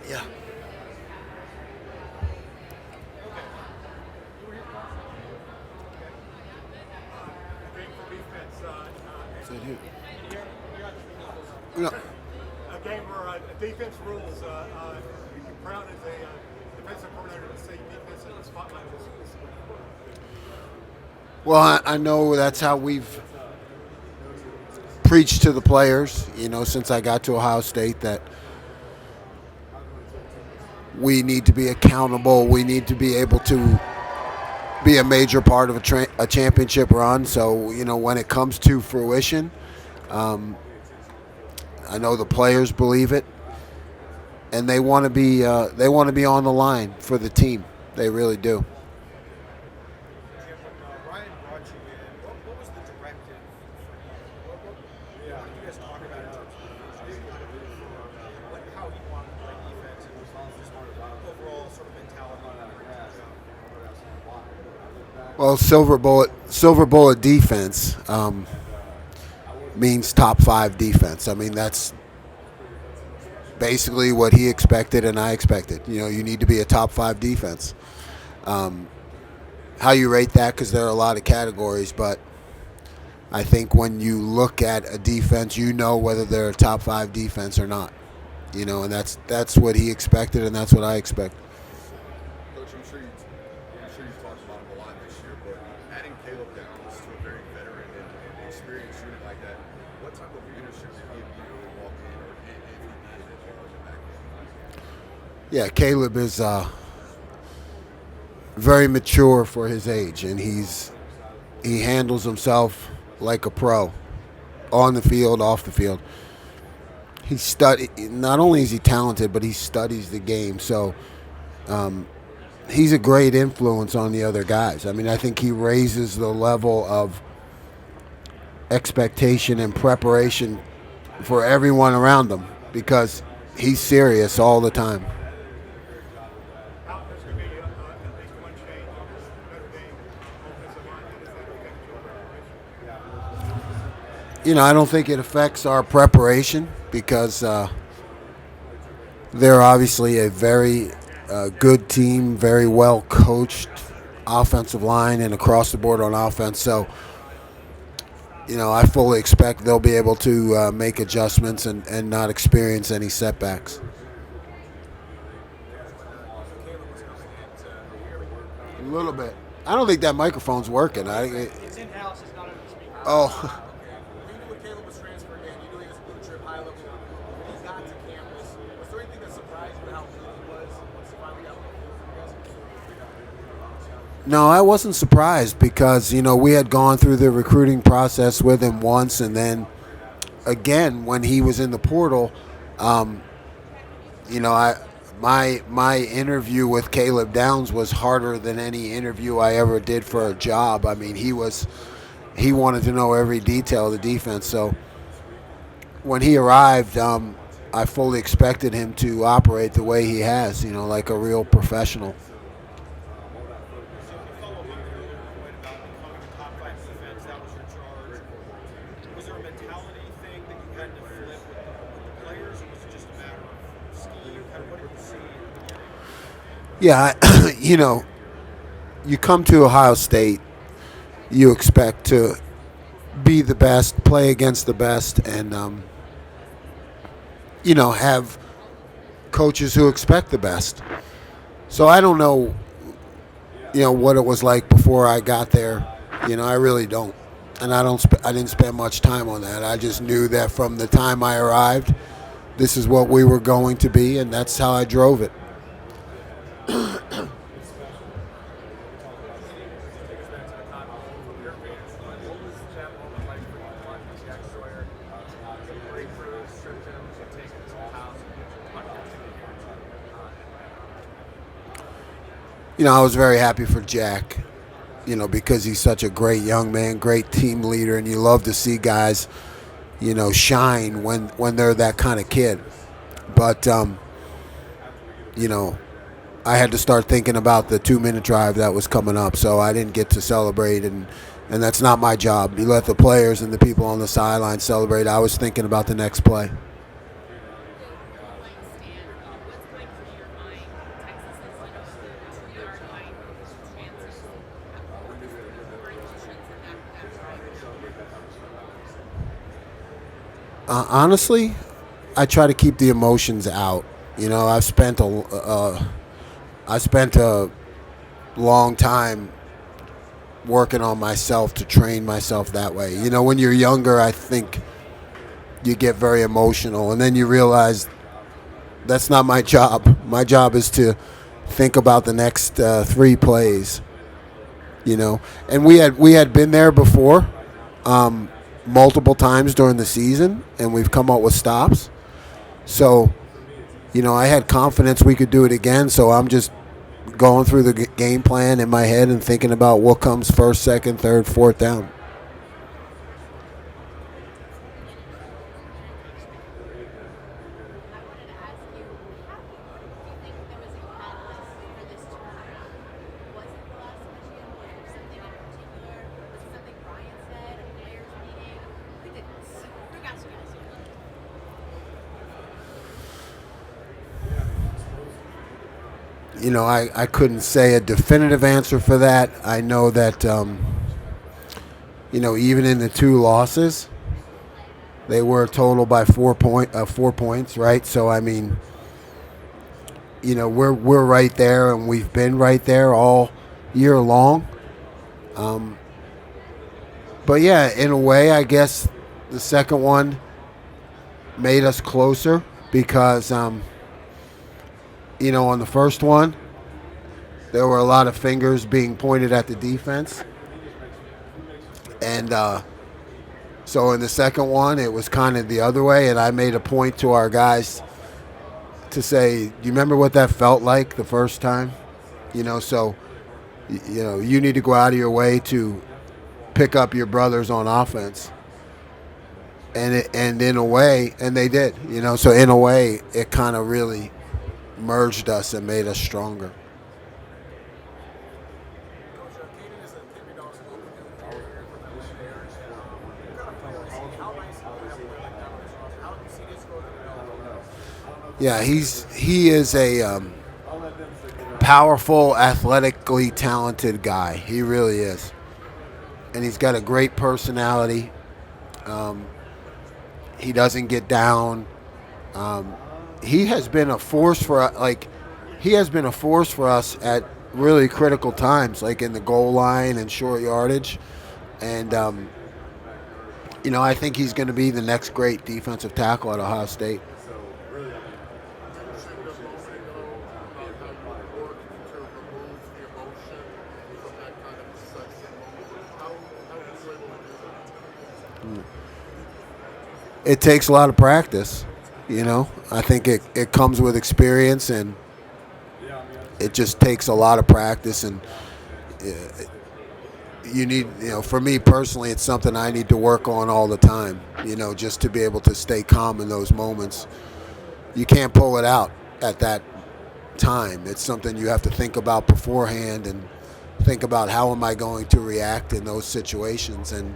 Yeah. Game for defense. So here. You got No. a game where defense rules. You're proud as a defensive coordinator to see defense in the spotlight this week. Well, I know that's how we've preached to the players, since I got to Ohio State, that we need to be accountable. We need to be able to be a major part of a championship run. So, when it comes to fruition, I know the players believe it, and they want to be on the line for the team. They really do. Jim, when Ryan brought you in, what was the directive for you? What did you guys talk about in terms of the vision? How he wanted to play defense and just overall sort of mentality? Well, silver bullet defense means top five defense. I mean, that's basically what he expected and I expected. You need to be a top five defense. How you rate that, because there are a lot of categories, but I think when you look at a defense, whether they're a top five defense or not. And that's what he expected, and that's what I expect. Coach, I'm sure you talked about him a lot this year, but adding Caleb Downs to a very veteran and experienced unit like that, what type of leadership did he give you when he walked in, or if he did as far as the back end? Yeah, Caleb is very mature for his age, and he handles himself like a pro, on the field, off the field. Not only is he talented, but he studies the game. So he's a great influence on the other guys. I mean, I think he raises the level of expectation and preparation for everyone around him, because he's serious all the time. There's going to be at least one change on this Notre Dame offensive line. How does that affect your preparation? I don't think it affects our preparation, because they're obviously a very good team, very well coached offensive line and across the board on offense. So, I fully expect they'll be able to make adjustments and not experience any setbacks. A little bit. I don't think that microphone's working. It's in-house, it's not under the speaker. Oh. You knew when Caleb was transferring in, you knew he was a blue chip, high level. When he got to campus, was there anything that surprised you how good he was once he finally got on the field for you guys? No, I wasn't surprised, because we had gone through the recruiting process with him once, and then again when he was in the portal. My interview with Caleb Downs was harder than any interview I ever did for a job. I mean, he wanted to know every detail of the defense. So when he arrived, I fully expected him to operate the way he has, like a real professional. So to follow up on your earlier point about becoming a top five defense, that was your charge. Was there a mentality thing that you had to flip with the players, or was it just a matter of scheme? Kind of what did you see in the beginning? Yeah, you come to Ohio State, you expect to be the best, play against the best, and have coaches who expect the best. So I don't know, what it was like before I got there. I really don't, and I didn't spend much time on that. I just knew that from the time I arrived, this is what we were going to be, and that's how I drove it. I was very happy for Jack, because he's such a great young man, great team leader, and you love to see guys, shine when they're that kind of kid. But, I had to start thinking about the 2-minute drive that was coming up, so I didn't get to celebrate, and that's not my job. You let the players and the people on the sideline celebrate. I was thinking about the next play. What's Mike's Honestly, I try to keep the emotions out. I spent a long time working on myself to train myself that way. When you're younger, I think you get very emotional, and then you realize that's not my job. My job is to think about the next 3 plays. And we had been there before, multiple times during the season, and we've come up with stops. So, I had confidence we could do it again. So I'm just going through the game plan in my head and thinking about what comes first, second, third, fourth down. I wanted to ask you, how do you think there was a catalyst for this turnaround? Was it the last Michigan? Was there something in particular? Was it something Brian said, a players meeting? We did this. We got you guys here. I couldn't say a definitive answer for that. I know that, even in the 2 losses, they were total by 4 points, right? So I mean, we're right there, and we've been right there all year long. But yeah, in a way, I guess the second one made us closer because, on the first one, there were a lot of fingers being pointed at the defense. And so in the second one, it was kind of the other way, and I made a point to our guys to say, do you remember what that felt like the first time? So, you need to go out of your way to pick up your brothers on offense. And in a way, and they did, so in a way, it kind of really merged us and made us stronger. Coach, Kaden is a Timmy Dog school for that there. What kind of player is he? How nice is he to have a player like that on his roster? How do you see this growth and development? Yeah, he is a powerful, athletically talented guy. He really is, and he's got a great personality. He doesn't get down. He has been a force for us at really critical times, like in the goal line and short yardage, and I think he's going to be the next great defensive tackle at Ohio State. It takes a lot of practice, I think it comes with experience, and it just takes a lot of practice, and you need, for me personally, it's something I need to work on all the time, just to be able to stay calm in those moments. You can't pull it out at that time. It's something you have to think about beforehand and think about how am I going to react in those situations, and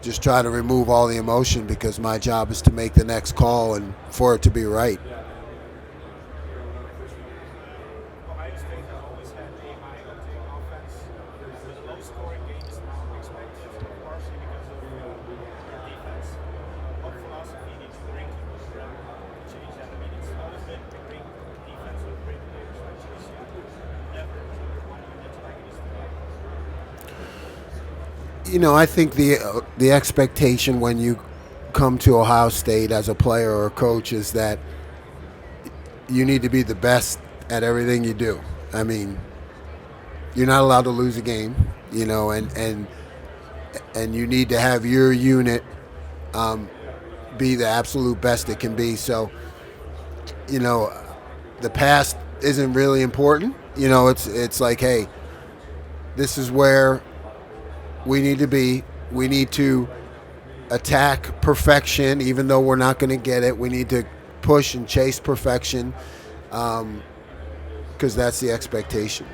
just try to remove all the emotion, because my job is to make the next call and for it to be right. Ohio State has always had a high-octane offense with low-scoring games expected, partially because of their defense. What philosophy did you bring to the program to change that? I mean, it's always been a great defense with great players like Chase Young. Never one unit like it is today. I think the expectation when you come to Ohio State as a player or a coach is that you need to be the best at everything you do. I mean, you're not allowed to lose a game, and you need to have your unit be the absolute best it can be. So, the past isn't really important. It's like, hey, this is where we need to be. We need to attack perfection, even though we're not going to get it. We need to push and chase perfection, because that's the expectation.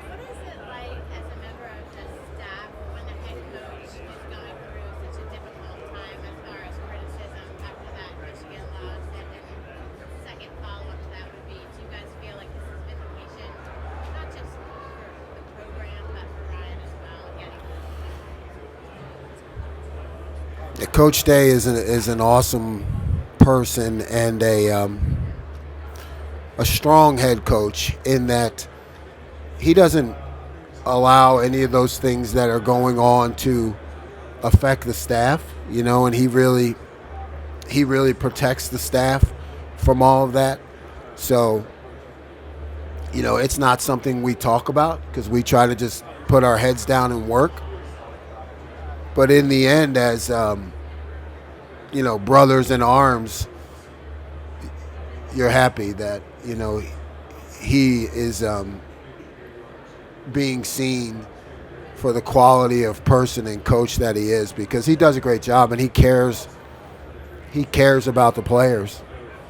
What is it like as a member of the staff when the head coach is going through such a difficult time as far as criticism after that Michigan loss, and then the second follow-up to that would be, do you guys feel like this has been patient, not just for the program, but for Ryan as well, getting Coach Day is an awesome person and a strong head coach in that he doesn't allow any of those things that are going on to affect the staff, and he really protects the staff from all of that. So, it's not something we talk about because we try to just put our heads down and work. But in the end, as brothers in arms, you're happy that he is being seen for the quality of person and coach that he is, because he does a great job and he cares about the players,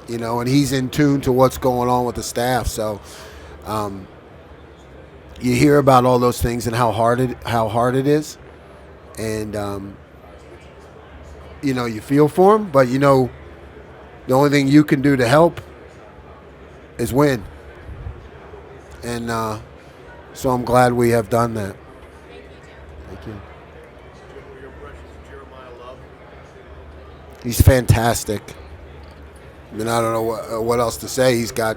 and he's in tune to what's going on with the staff. So you hear about all those things and how hard it is, and you feel for him, but the only thing you can do to help is win. And so I'm glad we have done that. Thank you. Your impressions of Jeremiah Love? He's fantastic. I mean, I don't know what else to say. He's got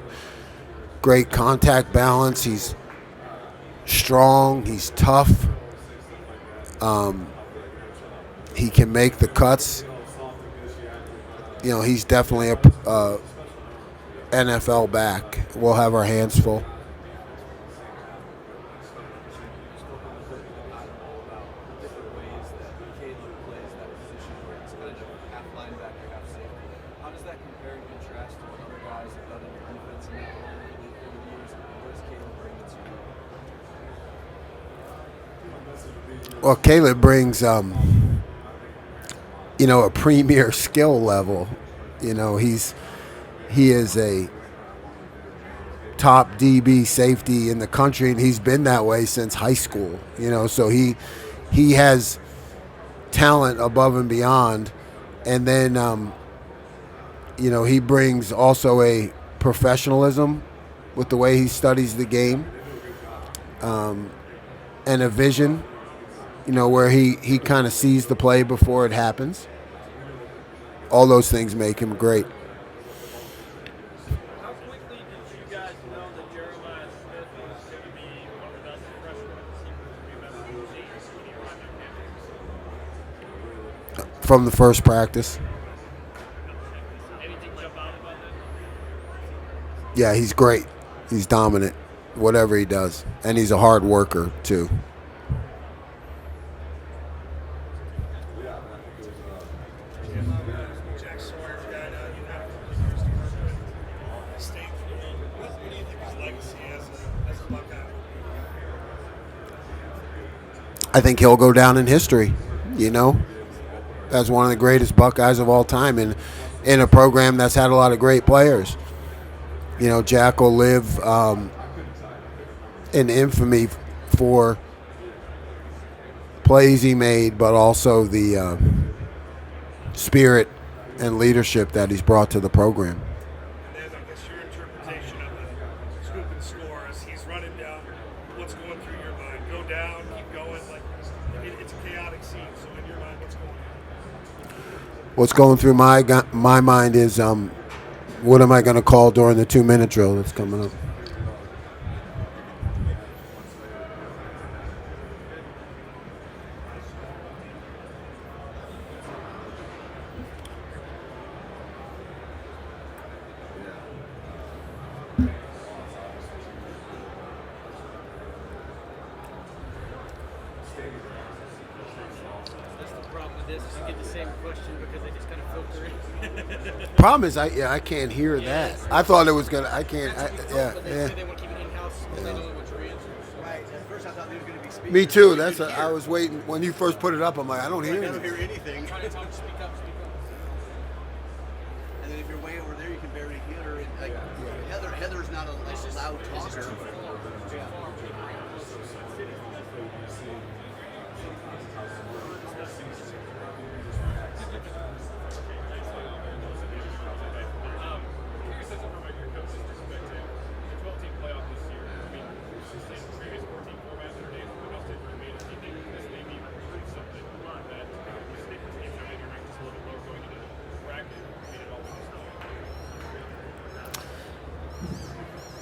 great contact balance. He's strong. He's tough. He can make the cuts. He's definitely a NFL back. We'll have our hands full. Different ways that Caleb plays that position where it's kind of half linebacker, half safety. How does that compare and contrast to what other guys have done in your defense in that role over the years? What does Caleb bring to you? Well, Caleb brings, a premier skill level. He is a top DB safety in the country, and he's been that way since high school. So he has talent above and beyond, and then he brings also a professionalism with the way he studies the game, and a vision, where he kind of sees the play before it happens. All those things make him great. How quickly did you guys know that Jeremiah Smith was going to be one of the best freshmen receivers we've ever seen when he arrived on campus? From the first practice. Anything jump out about that? Yeah, he's great. He's dominant, whatever he does. And he's a hard worker, too. Jack Sawyer's a guy now you've had a couple of years to work with. State. What do you think his legacy as a Buckeye? I think he'll go down in history, as one of the greatest Buckeyes of all time, and in a program that's had a lot of great players. Jack will live in infamy for plays he made, but also the spirit and leadership that he's brought to the program. And then I guess your interpretation of the scoop and score as he's running down, what's going through your mind? Go down, keep going. It's a chaotic scene. So in your mind, what's going on? What's going through my mind is what am I going to call during the 2-minute drill that's coming up? That's the problem with this. You get the same question because they just kind of filter in. Problem is, I can't hear that. I thought it was gonna. I can't. But they say they want to keep it in-house. They don't know what your answer is. Right. At first I thought they were going to be speaking. Me too. I was waiting when you first put it up. I'm like, I don't hear I don't anything. hear anything. Try to talk, speak up. And then if you're way over there, you can barely hear it. Like Heather's not a loud talker.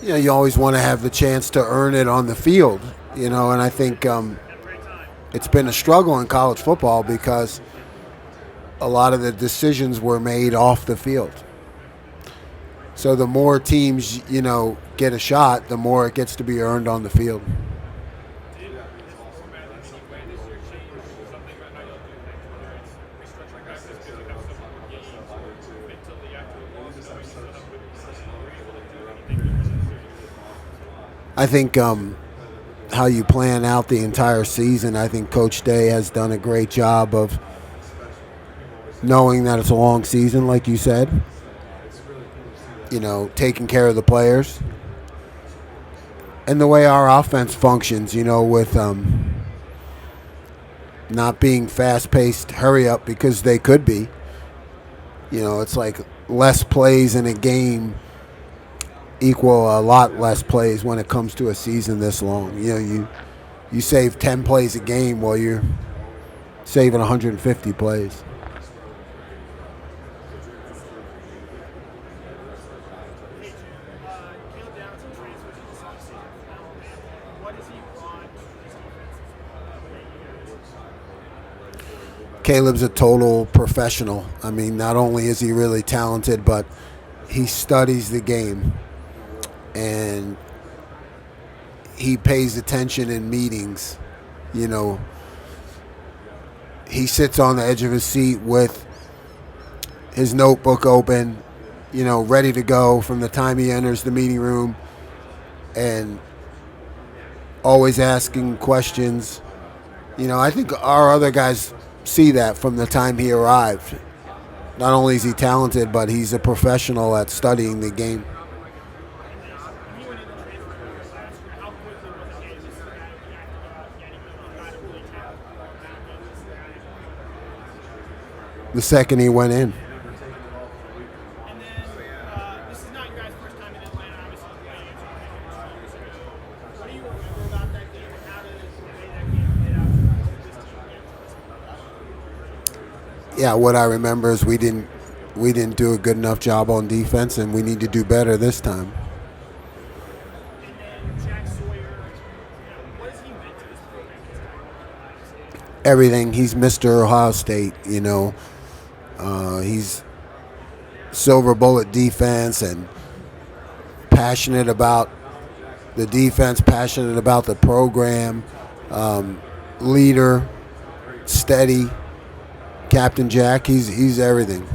you always want to have the chance to earn it on the field. And I think it's been a struggle in college football because a lot of the decisions were made off the field. So the more teams, get a shot, the more it gets to be earned on the field. I think how you plan out the entire season, I think Coach Day has done a great job of knowing that it's a long season, like you said, taking care of the players. And the way our offense functions, with not being fast-paced hurry-up because they could be. It's like less plays in a game equal a lot less plays when it comes to a season this long. You save 10 plays a game while you're saving 150 plays. Caleb's a total professional. I mean, not only is he really talented, but he studies the game. And he pays attention in meetings. He sits on the edge of his seat with his notebook open, ready to go from the time he enters the meeting room, and always asking questions. I think our other guys see that from the time he arrived. Not only is he talented, but he's a professional at studying the game. The second he went in. And then this is not your guys' first time in Atlanta, obviously. What do you remember about that game, and how did the way that game played out for this team? Yeah, what I remember is we didn't do a good enough job on defense, and we need to do better this time. And then Jack Sawyer, what has he meant to this program this time? Everything. He's Mr. Ohio State, he's silver bullet defense and passionate about the defense, passionate about the program, leader, steady, Captain Jack. He's everything.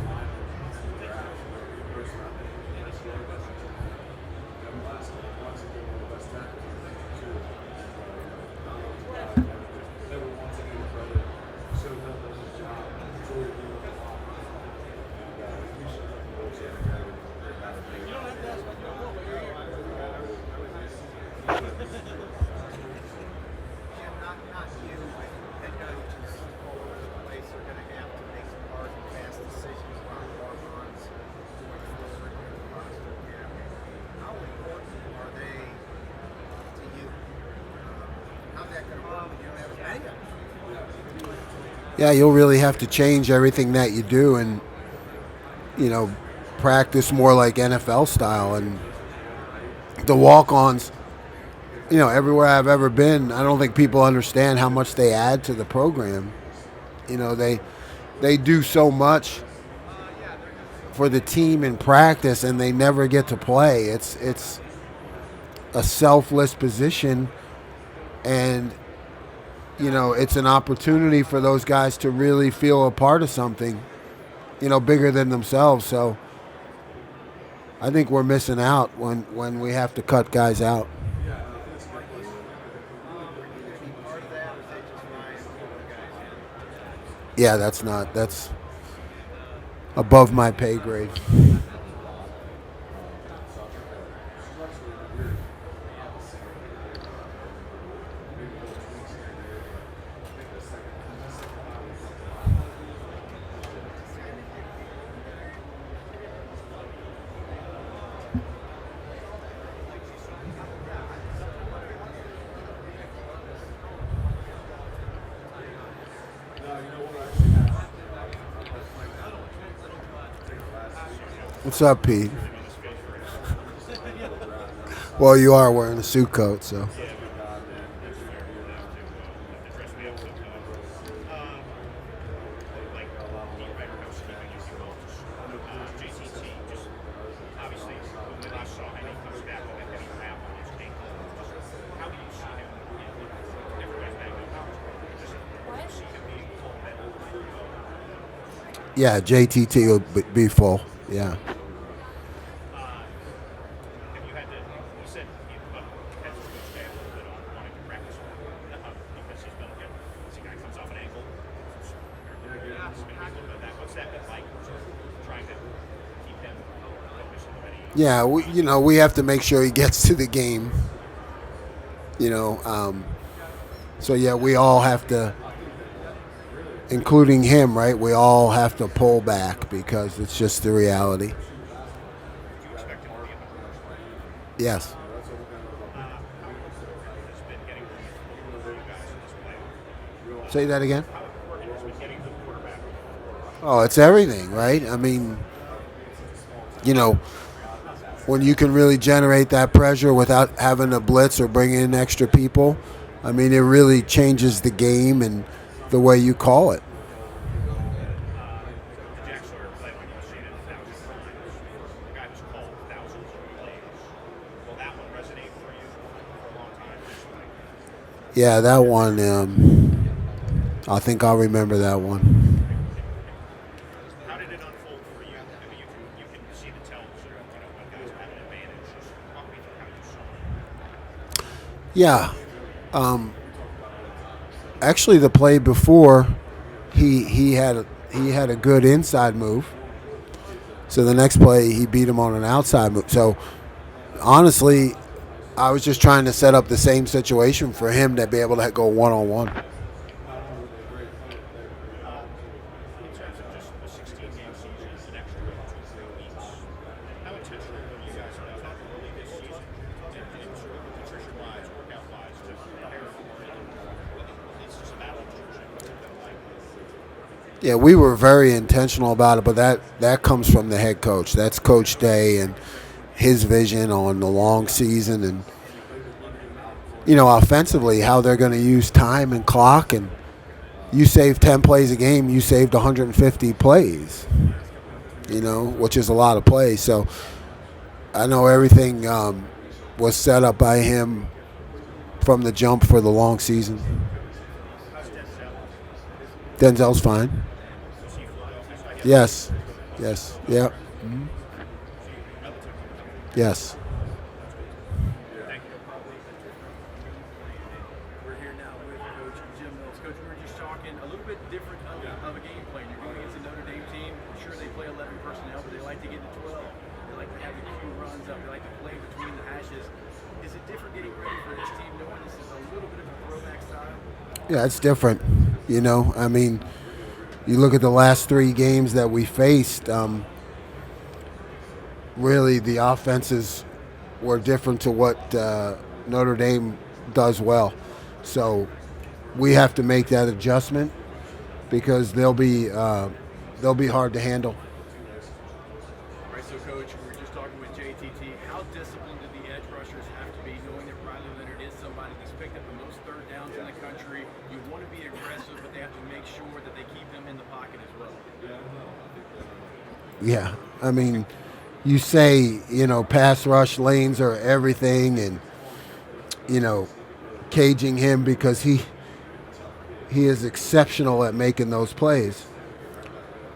Not you, head coaches all over the place are going to have to make some hard and fast decisions about walk-ons going forward in the roster. How important are they to you? How's that going to work when you don't have as many of them? Yeah, you'll really have to change everything that you do and, practice more like NFL style. And the walk-ons, everywhere I've ever been, I don't think people understand how much they add to the program. They do so much for the team in practice, and they never get to play. It's a selfless position, and it's an opportunity for those guys to really feel a part of something, bigger than themselves. So I think we're missing out when we have to cut guys out. Yeah, that's above my pay grade. What's up, Pete? Well, you are wearing a suit coat, so. Yeah, that's fair. We'll have to dress me up sometime. Like deep housekeeping, if you will. JTT, just obviously when I saw him, he comes back with a heavy wrap on his ankle. How do you see him? Everybody's banged up. Just how do you see him being full better? Yeah, JTT will be full. Yeah. Have you had to? You said you had to stay a little bit on wanting to practice because he's been good. This guy comes off an ankle. What's that been like? Trying to keep him focused and ready. Yeah, we have to make sure he gets to the game. So yeah, we all have to, including him, right? We all have to pull back because it's just the reality. Do you expect him to be a Yes. how has been getting for you guys in this playoff? Say that again. How important has been getting the quarterback? Oh, it's everything, right? I mean, when you can really generate that pressure without having to blitz or bring in extra people, I mean, it really changes the game and the way you call it. The Jack Sawyer play, like you've seen it 1,000 times. The guy who's called thousands of plays. Will that one resonate for you for a long time? Just like, Yeah, that one, I think I'll remember that one. how did it unfold for you? I mean, you can see the tells, when guys have an advantage. Just walk me through how you saw it. Yeah. Actually, the play before, he had a good inside move. So the next play, he beat him on an outside move. So honestly, I was just trying to set up the same situation for him to be able to go one-on-one. In terms of just the 16-game season, an extra 2-3 weeks, how intentional were you guys talking early this season, and sort of nutrition-wise, workout-wise, to prepare for it? It's just a battle of nutrition. What's it been like? Yeah, we were very intentional about it, but that comes from the head coach. That's Coach Day and his vision on the long season and, offensively, how they're going to use time and clock. And you save 10 plays a game, you saved 150 plays, which is a lot of plays. So I know everything was set up by him from the jump for the long season. How's Denzel? Denzel's fine. Does he fly? I guess Yes. Yes. Yep. Yes. Thank you. We're here now with Coach Jim Knowles. Coach, we were just talking a little bit different of a game plan. You're going against a Notre Dame team. Sure, they play 11 personnel, but they like to get to 12. They like to have the Q runs up. They like to play between the hashes. Is it different getting ready for this team, knowing this is a little bit of a throwback style? Yeah, it's different. I mean, you look at the last 3 games that we faced, really the offenses were different to what Notre Dame does well. So we have to make that adjustment because they'll be hard to handle. All right, so Coach, we were just talking with JTT. How disciplined do the edge rushers have to be, knowing that Riley Leonard is somebody that's picked up the most third downs in the country? You want to be aggressive, but they have to make sure that they keep him in the pocket as well. Yeah, I mean, you say, pass rush lanes are everything and, caging him because he is exceptional at making those plays.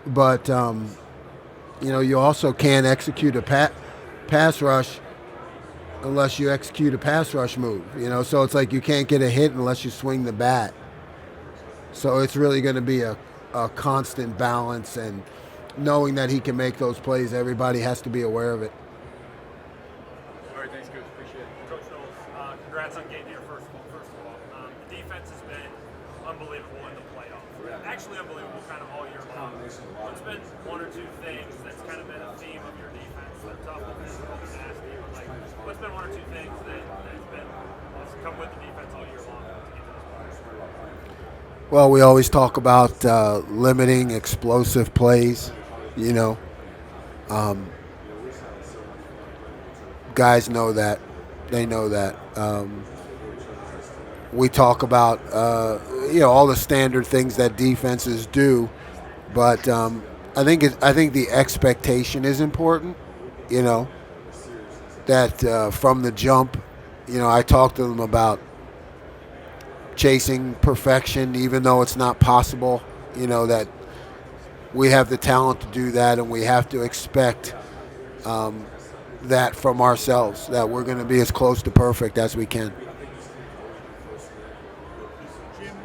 But, you also can't execute a pass rush unless you execute a pass rush move, So it's like you can't get a hit unless you swing the bat. So it's really going to be a constant balance, and knowing that he can make those plays, everybody has to be aware of it. All right, thanks, Coach. Appreciate it. Coach Knowles, congrats on getting here first of all. The defense has been unbelievable in the playoffs. Actually unbelievable kind of all year long. What's been one or two things that's kind of been a theme of your defense? They're tough, but physical, and nasty. But what's been one or two things that's come with the defense all year long to get to this point? Well, we always talk about limiting explosive plays, Guys know that, They know that. We talk about all the standard things that defenses do, but I think the expectation is important. You know that from the jump, I talk to them about chasing perfection, even though it's not possible. That we have the talent to do that, and we have to expect that from ourselves, that we're going to be as close to perfect as we can. Jim,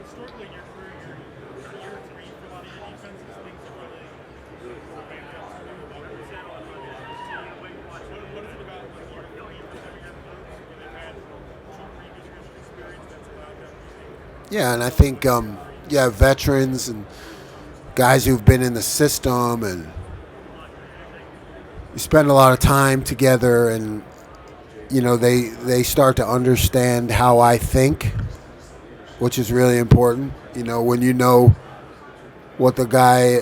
historically in your career, you're year three for a lot of your defenses. Things are really ramped up to new levels now. What is it about your defense having your coach and they've had two previous years of experience that's allowed them to Yeah, and I think veterans and guys who've been in the system, and you spend a lot of time together, and they start to understand how I think, which is really important. When you know what the guy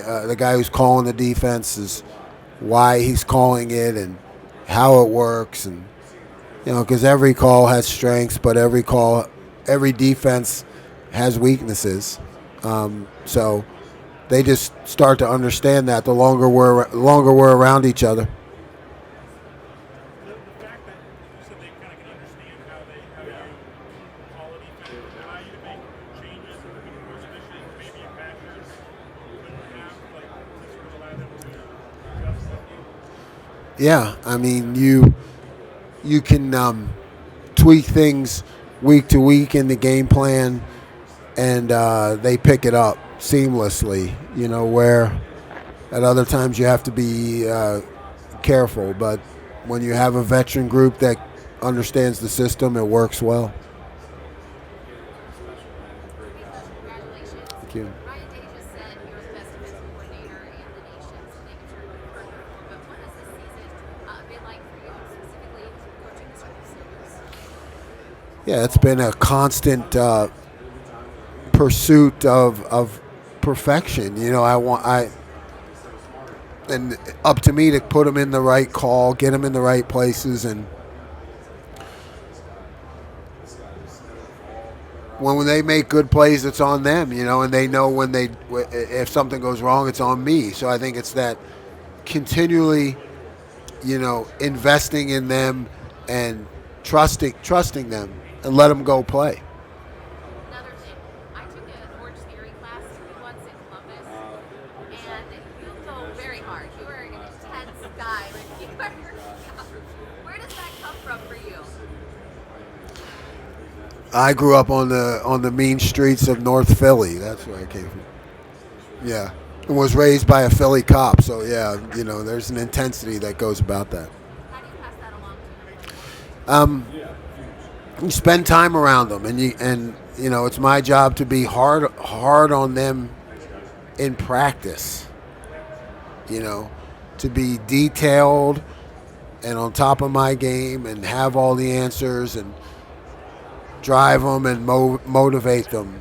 who's calling the defense is, why he's calling it, and how it works, and because every call has strengths, but every defense has weaknesses. So they just start to understand that the longer we're around each other. the fact that you said they kind of can understand how you call a defense and allow you to make changes in the course of this thing, maybe in patches couldn't have, like, to sort of allow them to adjust with you. Yeah, I mean you can tweak things week to week in the game plan, and they pick it up seamlessly. Where at other times you have to be careful, but when you have a veteran group that understands the system, it works well. Congratulations. Thank you. Ryan Day just said you're the best defensive coordinator in the nation, so making sure you're further for. But what has this season been like for you, specifically coaching the Scorpions? Yeah, it's been a constant pursuit of perfection. And up to me to put them in the right call, get them in the right places, and when they make good plays, it's on them. And they know if something goes wrong, it's on me. So I think it's that continually, investing in them and trusting them and let them go play. Another thing, I took an Orange Theory class once in Columbus, and you go very hard. You are an intense guy. Where does that come from for you? I grew up on the mean streets of North Philly. That's where I came from. Yeah, and was raised by a Philly cop. So yeah, there's an intensity that goes about that. How do you pass that along to them? You spend time around them, and it's my job to be hard on them in practice. To be detailed and on top of my game and have all the answers and drive them and motivate them.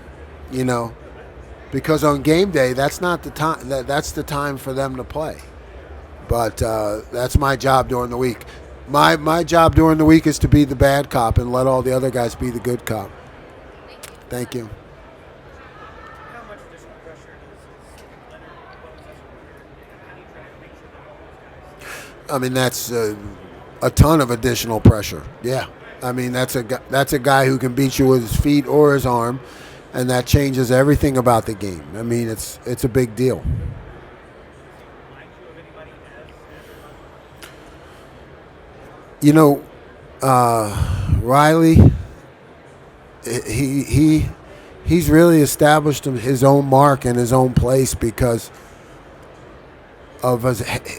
Because on game day, that's not the time. That's the time for them to play. But that's my job during the week. My job during the week is to be the bad cop and let all the other guys be the good cop. Thank you. How much additional pressure does Leonard and Wells as a leader, how do you try to make sure that all those guys? I mean, that's a ton of additional pressure. Yeah. I mean, that's a guy who can beat you with his feet or his arm, and that changes everything about the game. I mean, it's a big deal. Remind you of anybody Riley, he's really established his own mark and his own place because of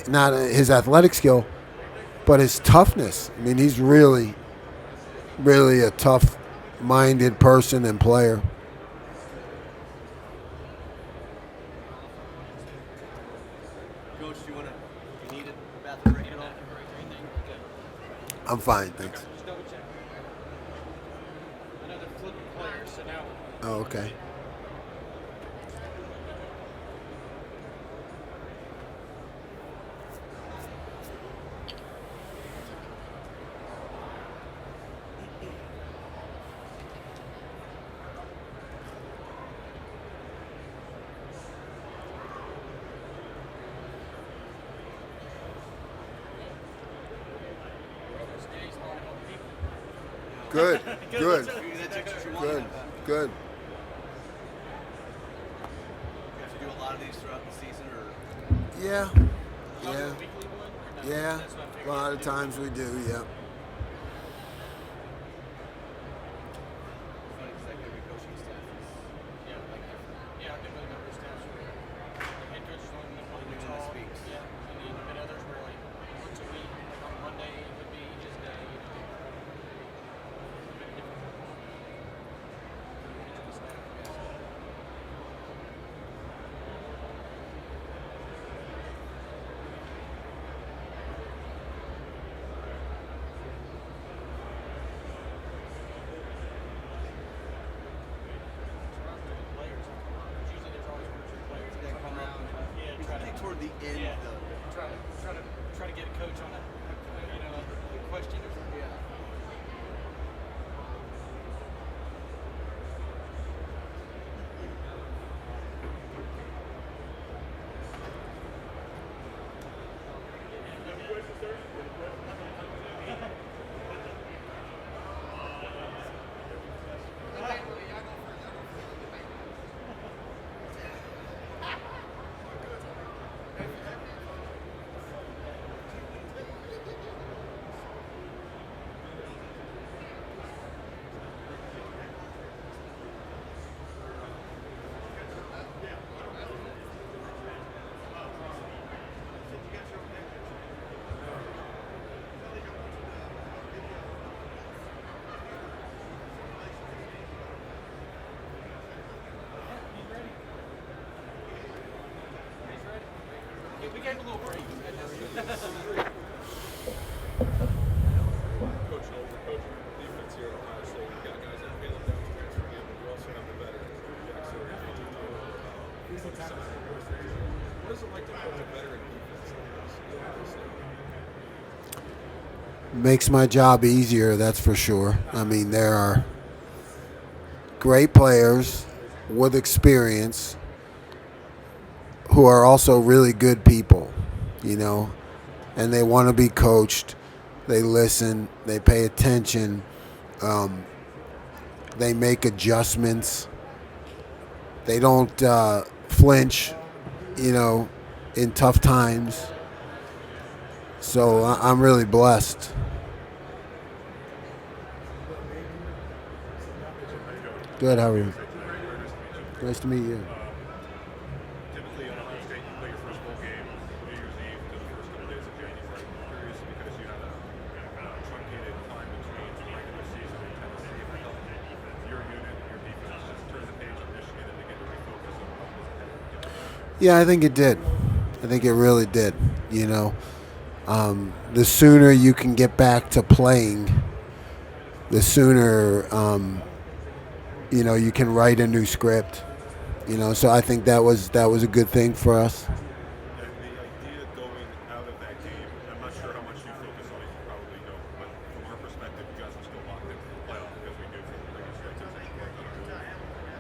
not his athletic skill, but his toughness. I mean, he's really a tough-minded person and player. Coach, do you need it? Bathroom break at all? I'm fine, thanks. Just double check. I know they're flipping players, so now Oh, okay. Good. Good. Maybe that takes what you want Good. out of that. Good. You have to do a lot of these throughout the season, or Yeah. Yeah. Yeah. A lot of times we do. Yeah. funny because that could be coaching staff is Yeah, I think with a number of staffs, the head coach is only one Only week one that tall. speaks. Yeah, and others were like once a week. Like on Monday, it would be his day. Usually there's always one or two players that come up. Yeah, try to Toward the end, Yeah. though. try to get a coach on a question or something. Yeah. We gave him a little break. Coach Knowles, coach defense here at Ohio State. You've got guys like Caleb Downs transferring in, but you also have the veterans, Jack Sawyer and AJ Taylor. What is it like to coach a veteran defense like this? Makes my job easier, that's for sure. I mean, there are great players with experience who are also really good people, you know, and they want to be coached. They listen, they pay attention, they make adjustments. They don't flinch, you know, in tough times. So I'm really blessed. Good, how are you? Nice to meet you. Typically on Ohio State, you play your first bowl game New Year's Eve to the first couple days of January. I'm curious because you had a kind of truncated time between the regular season and Tennessee. If it helped your unit, your defense, just turn the page on Michigan and begin to refocus on what was ahead. Yeah, I think it did. I think it really did. You know, the sooner you can get back to playing, the sooner you know you can write a new script. You know, so I think that was a good thing for us. And the idea going out of that game, I'm not sure how much you focus on it, you probably don't, but from our perspective, you guys are still locked into the playoff because we knew from the previous races that you weren't going to do it.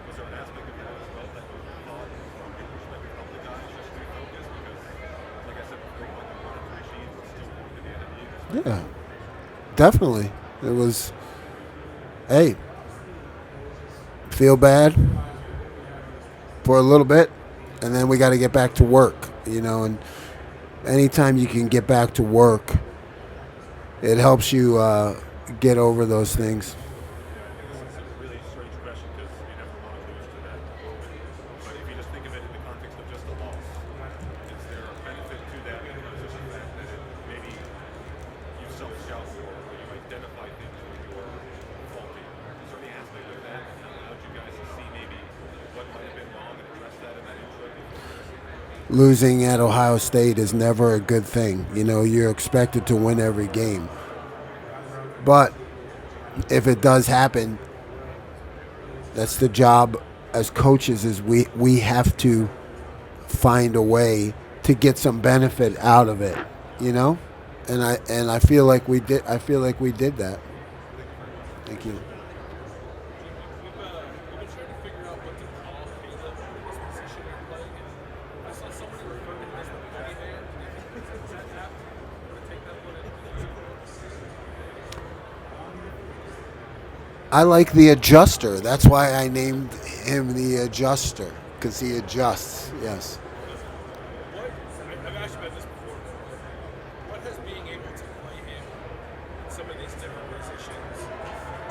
Was there an aspect of that as well that you thought from your perspective helped the guys just refocus? Because, like I said before, like the run of the machine was still going to the end of the Eagles. Yeah, definitely. It was, hey, feel bad for a little bit, and then we got to get back to work, you know, and anytime you can get back to work, it helps you get over those things. It's a really strange question because you never want to lose to that moment. But if you just think of it in the context of just a loss, is there a benefit to that because of the fact that maybe you self-scout or you identify things where you're faulty? Is there any aspect of that that allowed you guys to see maybe what might have been wrong and address that in that intro? Losing at Ohio State is never a good thing. You know, you're expected to win every game. But if it does happen, that's the job as coaches is we have to find a way to get some benefit out of it, you know? And I feel like we did that. Thank you. We've been trying to figure out what to call Caleb in this position you're playing in. I saw somebody refer to him as the bunny man. Is that apt? Want to take that one in? I like the adjuster. That's why I named him the adjuster, because he adjusts. Yes. I've asked you about this before. What has being able to play him in some of these different positions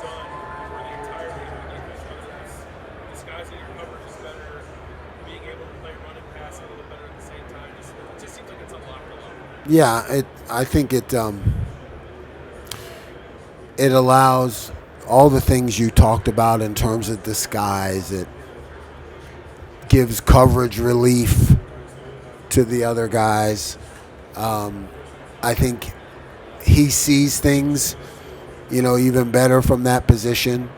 done for the entirety of the defense? Whether it's disguising your coverage is better, being able to play run and pass a little better at the same time. It just seems like it's unlocked a lot. Yeah. I think it allows all the things you talked about in terms of disguise. It gives coverage relief to the other guys. I think he sees things, even better from that position.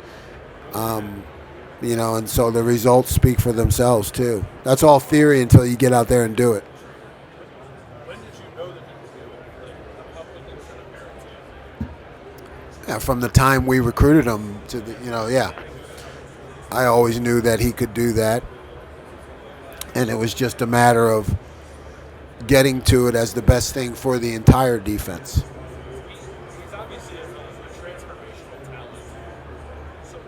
And so the results speak for themselves too. That's all theory until you get out there and do it. When did you know that he could do it? Like, how quickly was that apparent to you? Yeah, from the time we recruited him to yeah. I always knew that he could do that. And it was just a matter of getting to it as the best thing for the entire defense. He's obviously a transformational talent. So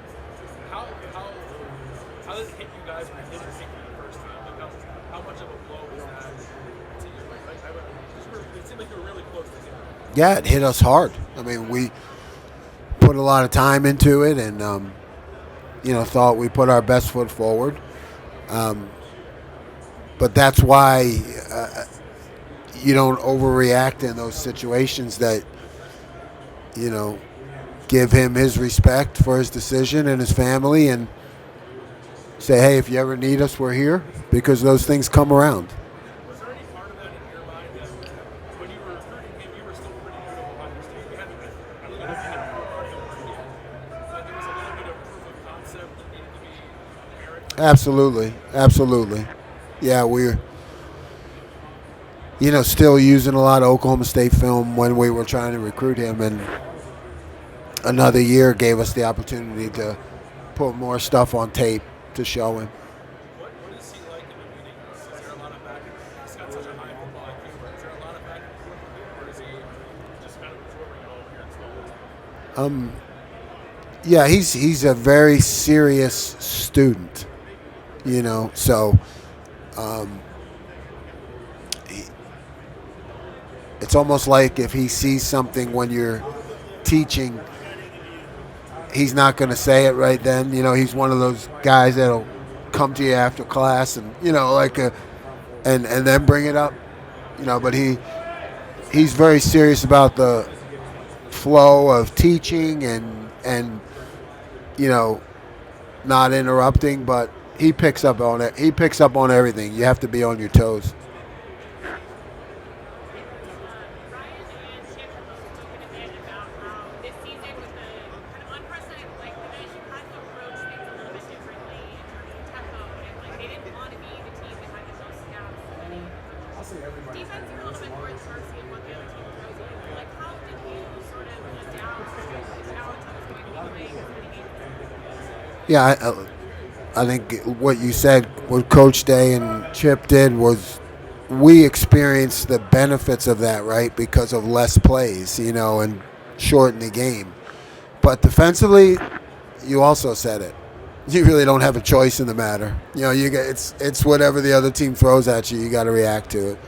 how does it hit you guys when he didn't think for the first time? Like how much of a blow was that to you? It seemed like you were really close to him. Yeah, it hit us hard. I mean, we put a lot of time into it, and thought we put our best foot forward. But that's why you don't overreact in those situations. That give him his respect for his decision and his family, and say, hey, if you ever need us, we're here, because those things come around. Was there any part of that in your mind that when you were recruiting him, you were still pretty new to Ohio State? You hadn't been, I don't know if you had already worked yet, but there was a little bit of proof of concept that needed to be apparent. Absolutely. Yeah, we're still using a lot of Oklahoma State film when we were trying to recruit him, and another year gave us the opportunity to put more stuff on tape to show him. What is he like in the meetings? Is there a lot of back and forth? He's got such a high football IQ, but is there a lot of back and forth with him, or is he just kind of absorbing it all here in Knowles? Yeah, he's a very serious student, so it's almost like if he sees something when you're teaching, he's not going to say it right then. He's one of those guys that'll come to you after class and and then bring it up. But he's very serious about the flow of teaching and not interrupting. But he picks up on it. He picks up on everything. You have to be on your toes. Yeah, I think what you said, what Coach Day and Chip did was we experienced the benefits of that, right, because of less plays, and shorten the game. But defensively, you also said it. You really don't have a choice in the matter. It's whatever the other team throws at you. You got to react to it.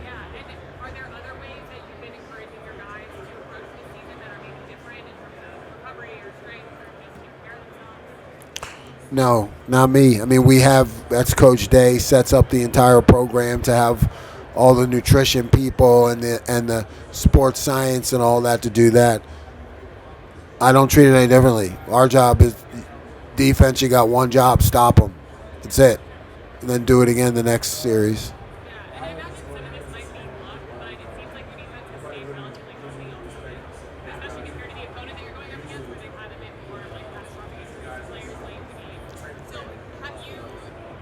Yeah, and are there other ways that you've been encouraging your guys to approach this season that are maybe different in terms of recovery or strength or just taking care of themselves? No, not me. I mean, that's Coach Day sets up the entire program to have all the nutrition people and the sports science and all that to do that. I don't treat it any differently. Our job is defense. You got one job: stop them. That's it, and then do it again the next series. Yeah, and I imagine some of this might be luck, but it seems like your defense has stayed relatively healthy all the time, especially compared to the opponent that you're going up against, where they've had a bit more catastrophic injuries to players late in the game. So, what do you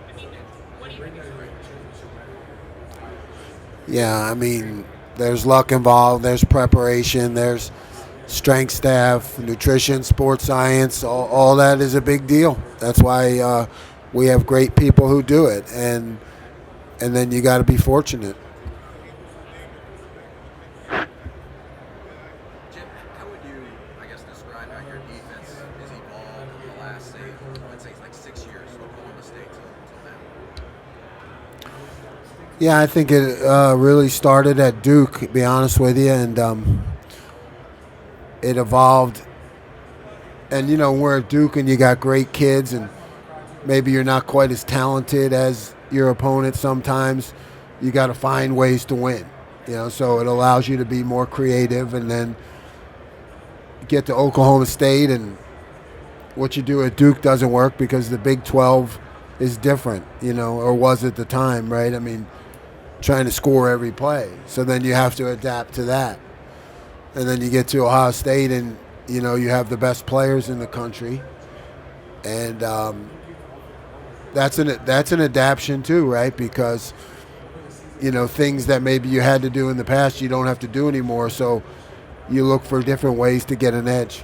think is your Yeah, I mean, there's luck involved. There's preparation. There's strength staff, nutrition, sports science. All that is a big deal. That's why we have great people who do it, and then you got to be fortunate. Jim, how would you, I guess, describe how your defense has evolved in the last, say, let's say, like 6 years, Oklahoma State till now? Yeah, I think it really started at Duke, to be honest with you, and it evolved. And, we're at Duke and you got great kids, and maybe you're not quite as talented as your opponent sometimes. You got to find ways to win, so it allows you to be more creative, and then get to Oklahoma State, and what you do at Duke doesn't work because the Big 12 is different, or was at the time, right? I mean, trying to score every play. So then you have to adapt to that. And then you get to Ohio State, and, you have the best players in the country. And that's an adaptation too, right? Because, things that maybe you had to do in the past, you don't have to do anymore. So you look for different ways to get an edge.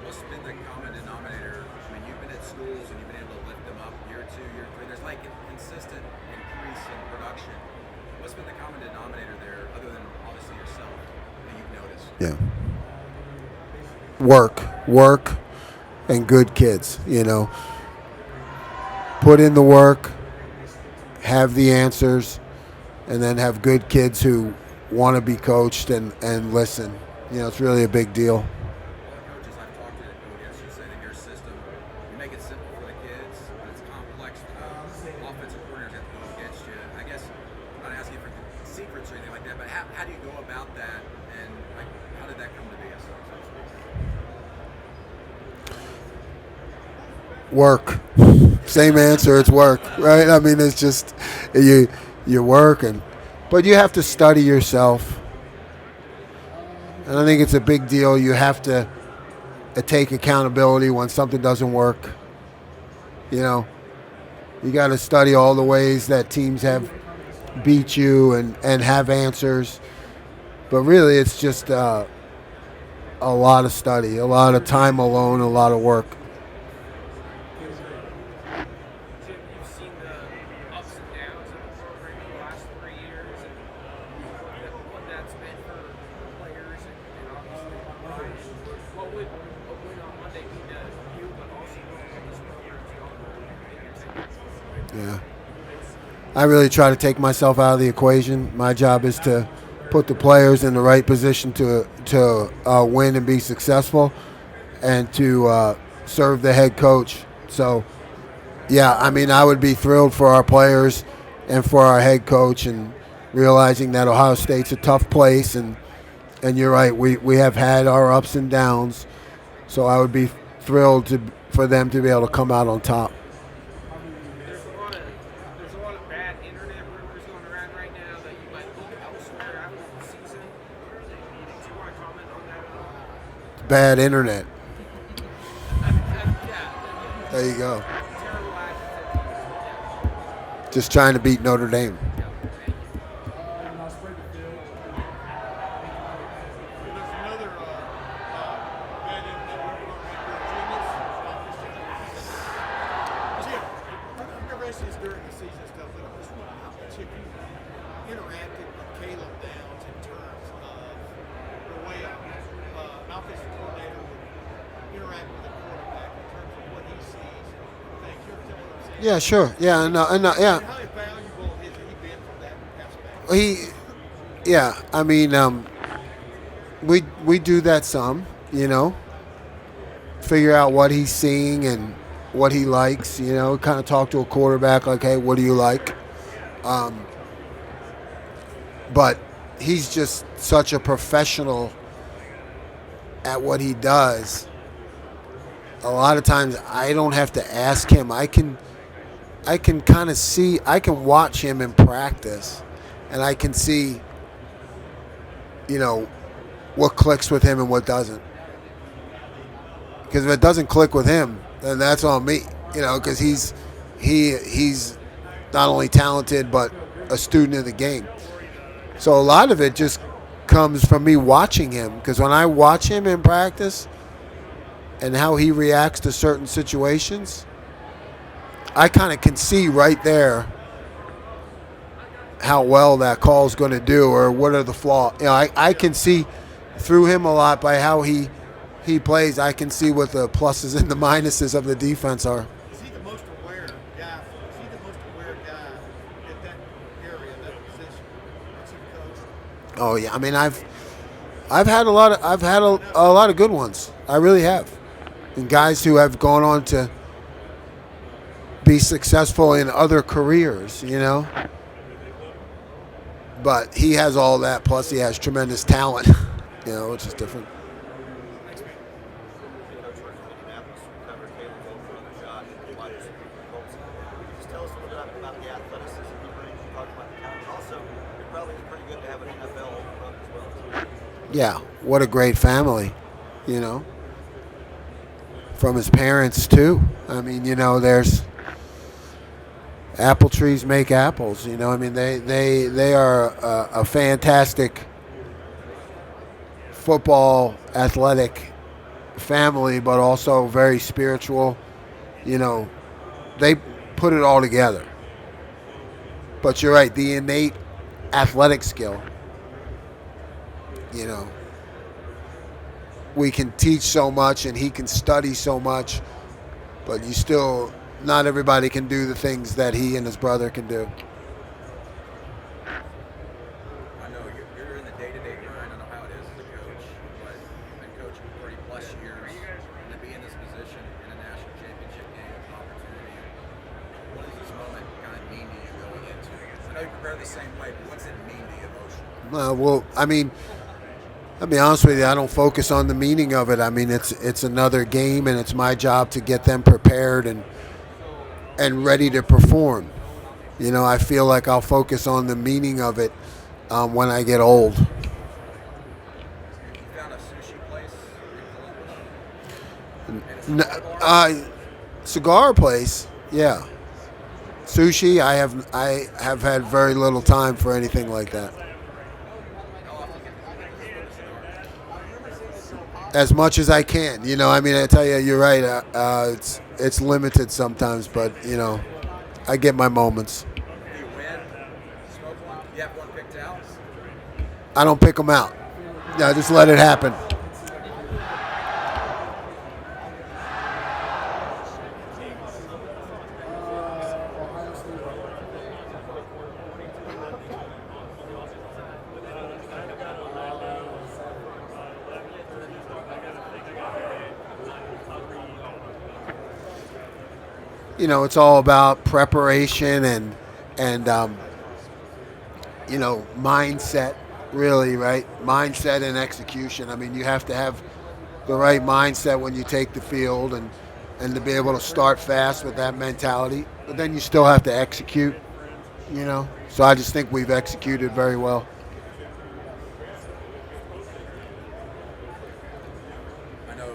What's been the common denominator? I mean, you've been at schools and you've been able to lift them up year 2, year 3. There's like a consistent increase in production. What's been the common denominator there, other than obviously yourself, that you've noticed? Yeah. Work, and good kids, Put in the work, have the answers, and then have good kids who want to be coached and listen. It's really a big deal. All the coaches I've talked to that go against you say that your system, you make it simple for the kids, but it's complex for the offensive coordinators that go against you. I guess I'm not asking for secrets or anything like that, but how do you go about that, and like how did that come to be? Work. Same answer, it's work, right? I mean, it's just you work, but you have to study yourself. And I think it's a big deal. You have to take accountability when something doesn't work. You got to study all the ways that teams have beat you and have answers. But really, it's just a lot of study, a lot of time alone, a lot of work. Jim, you've seen the ups and downs of the program in the last 3 years, and what that's meant for players and obviously Ryan. What would a win on Monday mean to you, but also this year? Yeah. I really try to take myself out of the equation. My job is to put the players in the right position to win and be successful, and to serve the head coach. So, yeah, I mean, I would be thrilled for our players and for our head coach, and realizing that Ohio State's a tough place, and you're right, we have had our ups and downs. So I would be thrilled for them to be able to come out on top. There's a lot of bad internet rumors going around right now that you might look elsewhere after the season. Do you want to comment on that at all? Bad internet. Yeah. There you go. Terrible attitude. Just trying to beat Notre Dame. There's another bad internet rumor Jim, your rest during the season stuff, but I just want to know how much have you interacted with Caleb Downs in terms of the way an offensive coordinator would interact with a quarterback in terms of what he sees? Thank you. Understand what I'm saying? Yeah, sure. Yeah, yeah. How valuable has he been from that aspect? I mean, we do that some, figure out what he's seeing and what he likes, kind of talk to a quarterback like, hey, what do you like? But he's just such a professional at what he does. A lot of times I don't have to ask him. I can kind of see, I can watch him in practice, and I can see, what clicks with him and what doesn't. Because if it doesn't click with him, then that's on me, because he's not only talented but a student of the game. So a lot of it just comes from me watching him, because when I watch him in practice and how he reacts to certain situations, I kind of can see right there how well that call is going to do, or what are the flaws. I can see through him a lot by how he he plays, I can see what the pluses and the minuses of the defense are. Is he the most aware guy? Is he the most aware guy at that area, that position? That's your coach. Oh yeah, I mean I've had a lot of a lot of good ones. I really have, and guys who have gone on to be successful in other careers, you know. But he has all that, plus he has tremendous talent, you know, which is different. Coach worked in Indianapolis, covered Caleb Gold for another shot, and wide receiver for the Colts. Can you just tell us a little bit about the athleticism he brings? You talked about the talent. Also, it probably is pretty good to have an NFL run as well. Yeah, what a great family, you know. From his parents too. I mean, you know, there's apple trees make apples. You know, I mean, they are a fantastic football athletic family, but also very spiritual. You know, they put it all together. But you're right, the innate athletic skill. You know, we can teach so much and he can study so much, but you still, not everybody can do the things that he and his brother can do. I know you're in the day-to-day grind. I know how it is as a coach, but you've been coaching for 30-plus years, and to be in this position in a national championship game is an opportunity. What does this moment kind of mean to you going into it? I know you prepare the same way, but what's it mean to you emotionally? Well, I mean, I'll be honest with you, I don't focus on the meaning of it. I mean, it's another game, and it's my job to get them prepared and ready to perform. You know, I feel like I'll focus on the meaning of it when I get old. You found a sushi place in Columbus? Cigar place, yeah. Sushi, I have had very little time for anything like that. As much as I can, you know. I mean, I tell you, you're right. It's limited sometimes, but you know, I get my moments. Do you win? Smoke one? You have one picked out? I don't pick them out. Yeah, just let it happen. You know, it's all about preparation and you know, mindset, really, right? Mindset and execution. I mean, you have to have the right mindset when you take the field and to be able to start fast with that mentality. But then you still have to execute, you know. So I just think we've executed very well. I know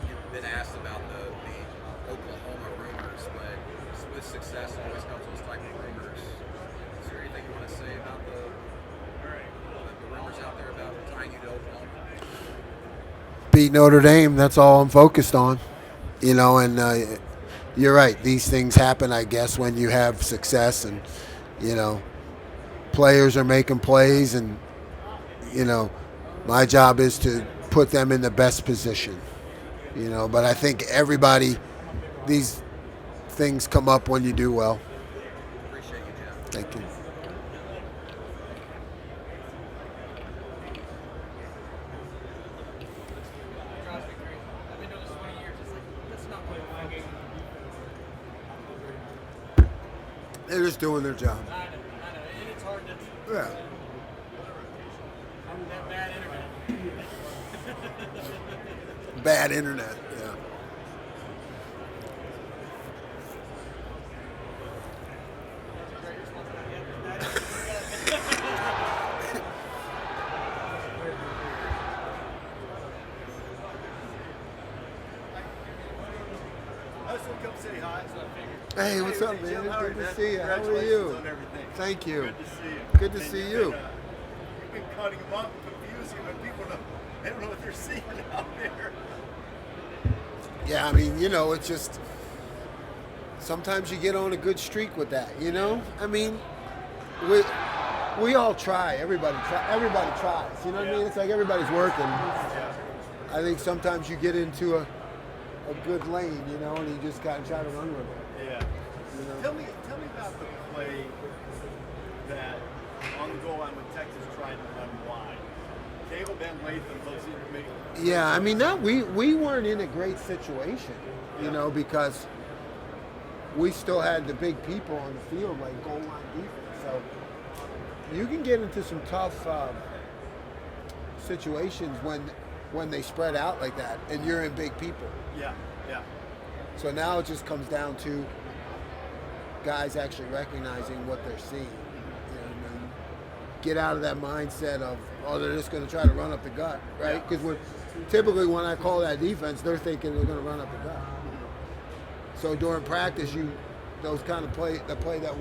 you've been asked about the Oklahoma rumors, but with success always comes those type of rumors. Is there anything you want to say about the rumors out there about tying you to Oklahoma? Beat Notre Dame, that's all I'm focused on. You know, and you're right. These things happen, I guess, when you have success and, you know, players are making plays and, you know, my job is to put them in the best position, you know. But I think everybody, these things come up when you do well. Appreciate you, Jeff. Thank you. They're just doing their job. I know. And it's hard to. Yeah. That bad internet. Bad internet. Yeah. I just want to come say hi. Hey, what's up, man? Jim, how are Good you, to man? see you. How are Congratulations you? on everything. Thank you. Good to see you. Good to And see you've you. been, you've been cutting them up, confusing them. People they don't know what they're seeing out there. Yeah, I mean, you know, it's just sometimes you get on a good streak with that, you know? I mean, we all try. Everybody tries. You know what I mean? It's like everybody's working. I think sometimes you get into a good lane, you know, and you just got to try to run with it. Yeah. You know? Tell me about the play that on the goal line when Texas tried to run wide. Caleb and Latham both seem to make. Yeah, I mean, we weren't in a great situation, you know, because we still had the big people on the field, like goal line defense. So you can get into some tough situations when they spread out like that, and you're in big people. Yeah. So now it just comes down to guys actually recognizing what they're seeing. You know what I mean? Get out of that mindset of, oh, they're just going to try to run up the gut, right? Because typically when I call that defense, they're thinking they're going to run up the gut. So during practice, the play that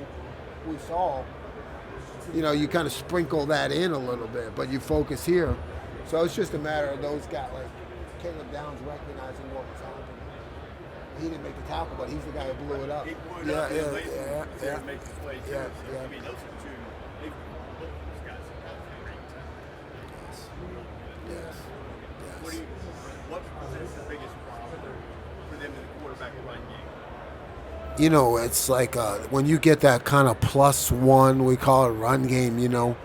we saw, you know, you kind of sprinkle that in a little bit, but you focus here. So it's just a matter of those guys, like Caleb Downs recognizing what was happening. He didn't make the tackle, but he's the guy who blew it up. He blew it up. Yeah. Make the play too. Yeah. I mean, those are two. Both of those guys have great talent. Yes. What presents the biggest problem for them in the quarterback run game? You know, it's like when you get that kind of +1, we call it run game, you know,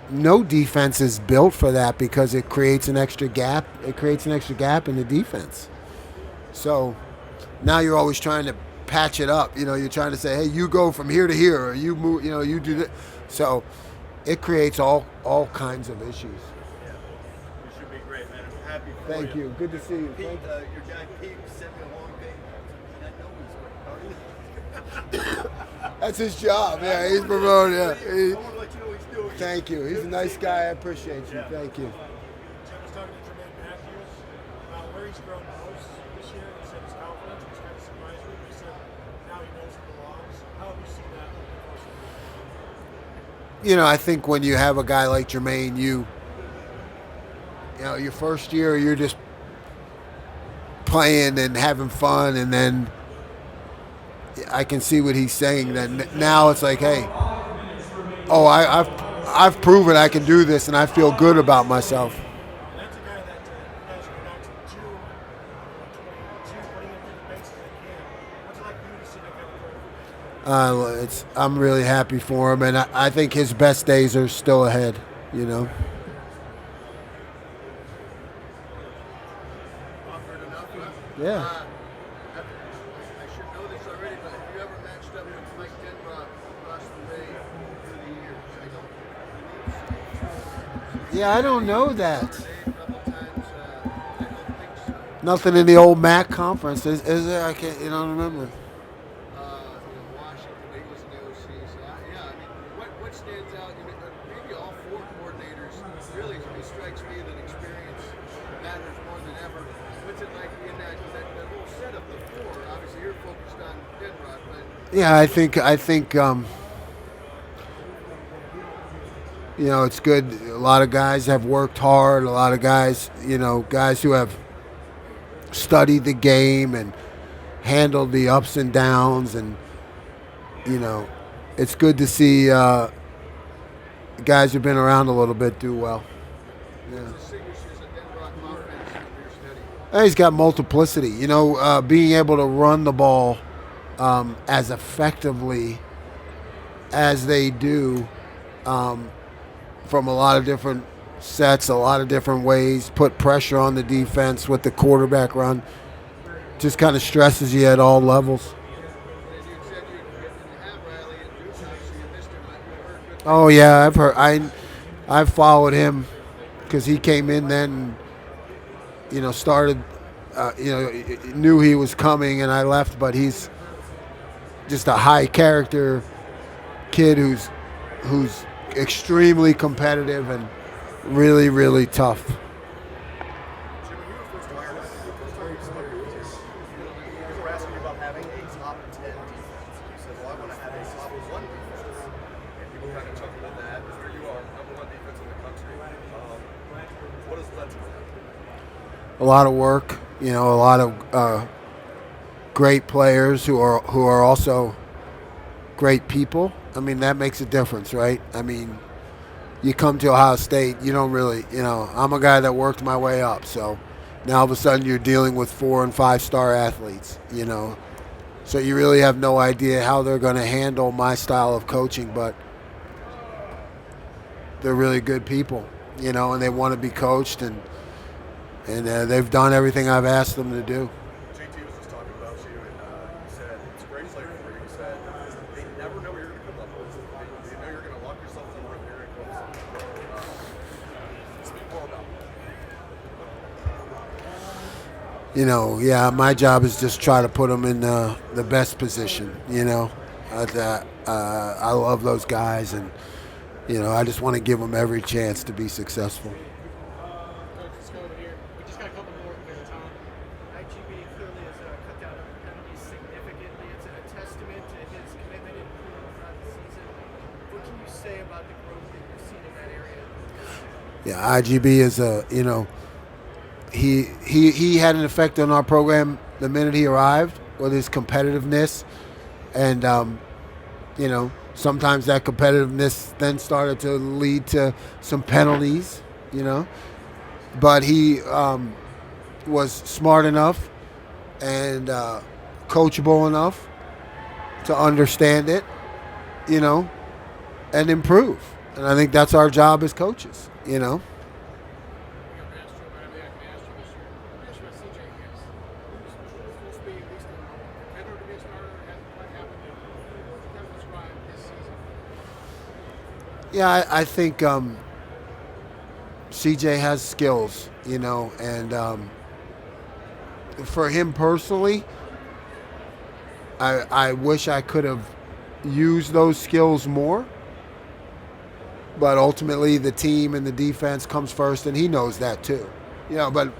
no defense is built for that because it creates an extra gap. It creates an extra gap in the defense. So now you're always trying to patch it up. You know, you're trying to say, hey, you go from here to here, or you move, you know, you do that. So it creates all kinds of issues. Yeah. It should be great, man. I'm happy for Thank you. Good to see you. Pete, Thank you. your guy Pete sent me a long thing. I know he's great. That's his job. Yeah, he's promoted. Yeah. I want to let you know what he's doing. Thank you. He's a nice guy. I appreciate you. Yeah. Thank you. Jim was talking to Jermaine Matthews about where he's grown most this year. He said his confidence was kind of surprised me. He said now he knows he belongs. How have you seen that over the course of the year? You know, I think when you have a guy like Jermaine, you know, your first year, you're just playing and having fun, and then I can see what he's saying. That now it's like, hey, oh, I've proven I can do this, and I feel good about myself. And that's a guy that you guys go back to June, putting him through the paces at camp. What's it like for you to see that kind of growth? I'm really happy for him, and I think his best days are still ahead. You know. Yeah. I should know this already, but have you ever matched up with Mike Denbrock across the way through the years? I don't. Yeah, I don't know that. A couple times, I don't think so. Nothing in the old MAC conference, is there? I can't. You don't remember. Washington, he was in the OC. So yeah, I mean, what stands out? I mean, maybe all four coordinators. Really, it strikes me that experience matters more than ever. What's it like in that whole setup of four? Obviously, you're focused on Denbrock, but Yeah, I think you know, it's good. A lot of guys have worked hard. A lot of guys, you know, guys who have studied the game and handled the ups and downs, and you know, it's good to see guys who've been around a little bit do well. Yeah. He's got multiplicity. You know, being able to run the ball as effectively as they do from a lot of different sets, a lot of different ways, put pressure on the defense with the quarterback run. Just kind of stresses you at all levels. Oh yeah, I've followed him because he came in then, you know, started, you know, knew he was coming, and I left. But he's just a high character kid who's extremely competitive and really, really tough. Jim, when you were first hired, people were asking you about having a top 10 defense. You said, well, I want to have a top 1 defense. and people kind of chuckle at that. Here you are, #1 defense in the country. What has led to that? A lot of work, you know, a lot of great players who are also great people. I mean, that makes a difference, right? I mean, you come to Ohio State, you don't really, I'm a guy that worked my way up. So now all of a sudden you're dealing with 4 and 5 star athletes, So you really have no idea how they're going to handle my style of coaching, but they're really good people, and they want to be coached, and they've done everything I've asked them to do. JT was just talking about you, and he said it's a great player for you. He said they never know what you're going to come up with. They know you're going to lock yourself in the room. You're going to close. Speak more about that. Yeah, my job is just try to put them in the best position. I love those guys, and I just want to give them every chance to be successful. Let's go over here. We just got a couple more here, Tom. IGB clearly has cut down on penalties significantly. It's a testament to his commitment and improvement throughout the season. What can you say about the growth that you're seeing in that area? Yeah, IGB is he had an effect on our program the minute he arrived with his competitiveness, and sometimes that competitiveness then started to lead to some penalties, but he was smart enough and coachable enough to understand it, and improve. And I think that's our job as coaches, Yeah, I think CJ has skills, and for him personally, I wish I could have used those skills more. But ultimately, the team and the defense comes first, and he knows that too. But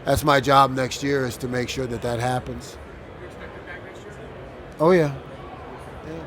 that's my job next year, is to make sure that happens. You expect him back next year? Oh, yeah. Yeah.